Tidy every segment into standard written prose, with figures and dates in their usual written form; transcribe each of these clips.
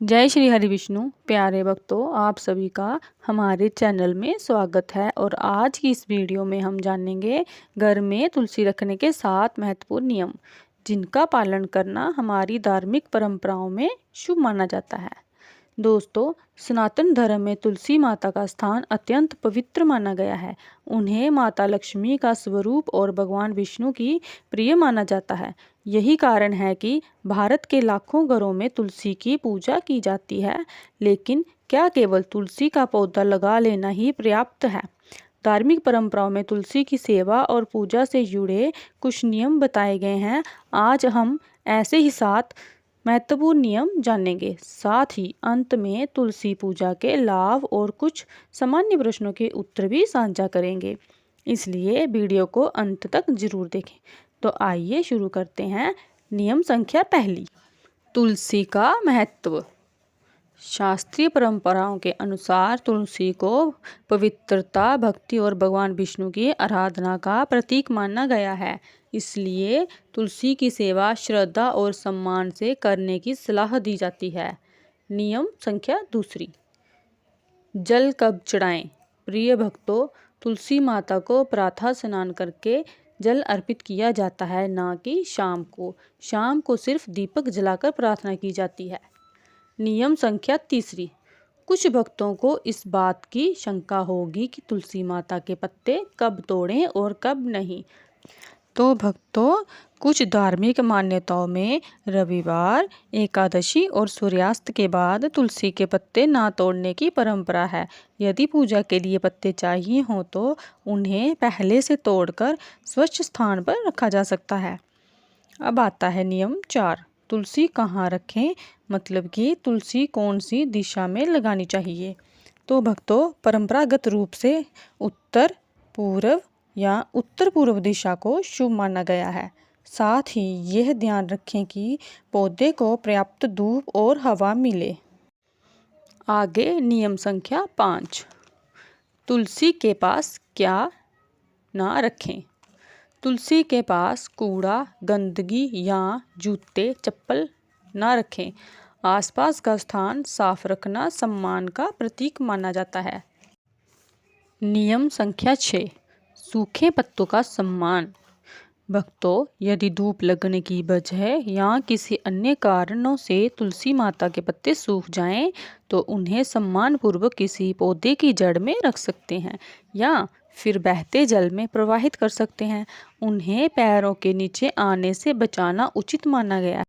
जय श्री हरि विष्णु। प्यारे भक्तों, आप सभी का हमारे चैनल में स्वागत है। और आज की इस वीडियो में हम जानेंगे घर में तुलसी रखने के 7 महत्वपूर्ण नियम, जिनका पालन करना हमारी धार्मिक परंपराओं में शुभ माना जाता है। दोस्तों, सनातन धर्म में तुलसी माता का स्थान अत्यंत पवित्र माना गया है। उन्हें माता लक्ष्मी का स्वरूप और भगवान विष्णु की प्रिय माना जाता है। यही कारण है कि भारत के लाखों घरों में तुलसी की पूजा की जाती है। लेकिन क्या केवल तुलसी का पौधा लगा लेना ही पर्याप्त है? धार्मिक परंपराओं में तुलसी की सेवा और पूजा से जुड़े कुछ नियम बताए गए हैं। आज हम ऐसे ही 7 महत्वपूर्ण नियम जानेंगे। साथ ही अंत में तुलसी पूजा के लाभ और कुछ सामान्य प्रश्नों के उत्तर भी साझा करेंगे, इसलिए वीडियो को अंत तक जरूर देखें। तो आइए शुरू करते हैं। नियम संख्या पहली, तुलसी का महत्व। शास्त्रीय परंपराओं के अनुसार तुलसी को पवित्रता, भक्ति और भगवान विष्णु की आराधना का प्रतीक माना गया है। इसलिए तुलसी की सेवा श्रद्धा और सम्मान से करने की सलाह दी जाती है। नियम संख्या दूसरी, जल कब चढ़ाएं। प्रिय भक्तों, तुलसी माता को प्रातः स्नान करके जल अर्पित किया जाता है, ना कि शाम को। शाम को सिर्फ दीपक जलाकर प्रार्थना की जाती है। नियम संख्या तीसरी, कुछ भक्तों को इस बात की शंका होगी कि तुलसी माता के पत्ते कब तोड़ें और कब नहीं। तो भक्तों, कुछ धार्मिक मान्यताओं में रविवार, एकादशी और सूर्यास्त के बाद तुलसी के पत्ते ना तोड़ने की परंपरा है। यदि पूजा के लिए पत्ते चाहिए हों तो उन्हें पहले से तोड़कर स्वच्छ स्थान पर रखा जा सकता है। अब आता है नियम 4, तुलसी कहाँ रखें, मतलब कि तुलसी कौन सी दिशा में लगानी चाहिए। तो भक्तों, परंपरागत रूप से उत्तर, पूर्व या उत्तर पूर्व दिशा को शुभ माना गया है। साथ ही यह ध्यान रखें कि पौधे को पर्याप्त धूप और हवा मिले। आगे नियम संख्या 5, तुलसी के पास क्या ना रखें। तुलसी के पास कूड़ा, गंदगी या जूते चप्पल ना रखें। आसपास का स्थान साफ रखना सम्मान का प्रतीक माना जाता है। नियम संख्या 6, सूखे पत्तों का सम्मान। भक्तों, यदि धूप लगने की वजह या किसी अन्य कारणों से तुलसी माता के पत्ते सूख जाएं, तो उन्हें सम्मानपूर्वक किसी पौधे की जड़ में रख सकते हैं या फिर बहते जल में प्रवाहित कर सकते हैं। उन्हें पैरों के नीचे आने से बचाना उचित माना गया है।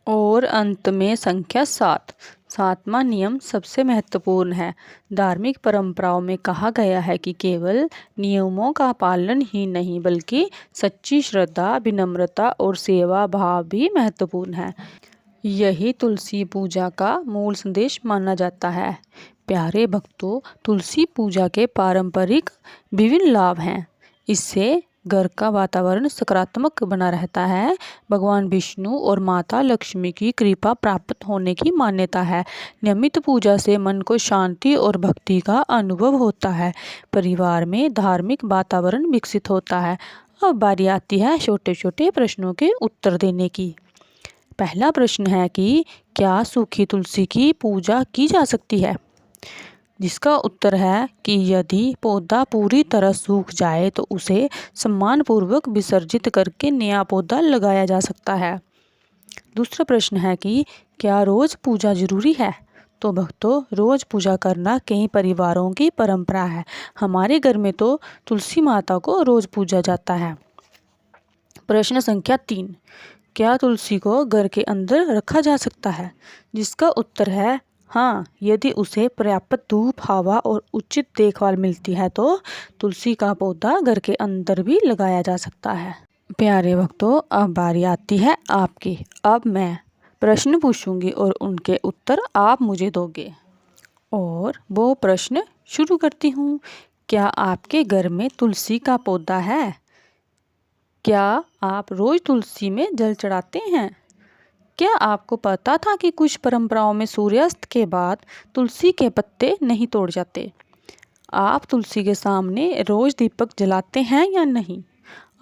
और अंत में संख्या 7, सातवां नियम सबसे महत्वपूर्ण है। धार्मिक परंपराओं में कहा गया है कि केवल नियमों का पालन ही नहीं, बल्कि सच्ची श्रद्धा, विनम्रता और सेवा भाव भी महत्वपूर्ण है। यही तुलसी पूजा का मूल संदेश माना जाता है। प्यारे भक्तों, तुलसी पूजा के पारंपरिक विभिन्न लाभ हैं। इससे घर का वातावरण सकारात्मक बना रहता है। भगवान विष्णु और माता लक्ष्मी की कृपा प्राप्त होने की मान्यता है। नियमित पूजा से मन को शांति और भक्ति का अनुभव होता है। परिवार में धार्मिक वातावरण विकसित होता है। अब बारी आती है छोटे छोटे प्रश्नों के उत्तर देने की। पहला प्रश्न है कि क्या सूखी तुलसी की पूजा की जा सकती है? जिसका उत्तर है कि यदि पौधा पूरी तरह सूख जाए तो उसे सम्मानपूर्वक विसर्जित करके नया पौधा लगाया जा सकता है। दूसरा प्रश्न है कि क्या रोज पूजा जरूरी है? तो भक्तों, रोज पूजा करना कई परिवारों की परंपरा है। हमारे घर में तो तुलसी माता को रोज पूजा जाता है। प्रश्न संख्या 3, क्या तुलसी को घर के अंदर रखा जा सकता है? जिसका उत्तर है हाँ, यदि उसे पर्याप्त धूप, हवा और उचित देखभाल मिलती है तो तुलसी का पौधा घर के अंदर भी लगाया जा सकता है। प्यारे भक्तों, अब बारी आती है आपकी। अब मैं प्रश्न पूछूंगी और उनके उत्तर आप मुझे दोगे। और वो प्रश्न शुरू करती हूँ। क्या आपके घर में तुलसी का पौधा है? क्या आप रोज तुलसी में जल चढ़ाते हैं? क्या आपको पता था कि कुछ परंपराओं में सूर्यास्त के बाद तुलसी के पत्ते नहीं तोड़ जाते? आप तुलसी के सामने रोज दीपक जलाते हैं या नहीं?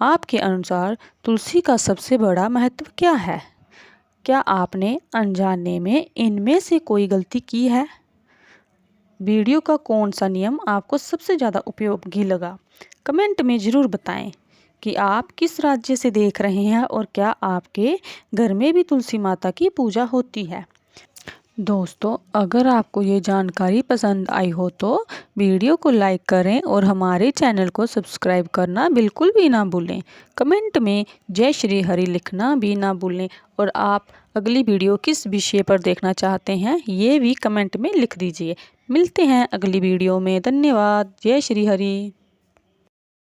आपके अनुसार तुलसी का सबसे बड़ा महत्व क्या है? क्या आपने अनजाने में इनमें से कोई गलती की है? वीडियो का कौन सा नियम आपको सबसे ज़्यादा उपयोगी लगा? कमेंट में ज़रूर बताएं कि आप किस राज्य से देख रहे हैं और क्या आपके घर में भी तुलसी माता की पूजा होती है। दोस्तों, अगर आपको ये जानकारी पसंद आई हो तो वीडियो को लाइक करें और हमारे चैनल को सब्सक्राइब करना बिल्कुल भी ना भूलें। कमेंट में जय श्री हरि लिखना भी ना भूलें और आप अगली वीडियो किस विषय पर देखना चाहते हैं ये भी कमेंट में लिख दीजिए। मिलते हैं अगली वीडियो में। धन्यवाद। जय श्री हरि।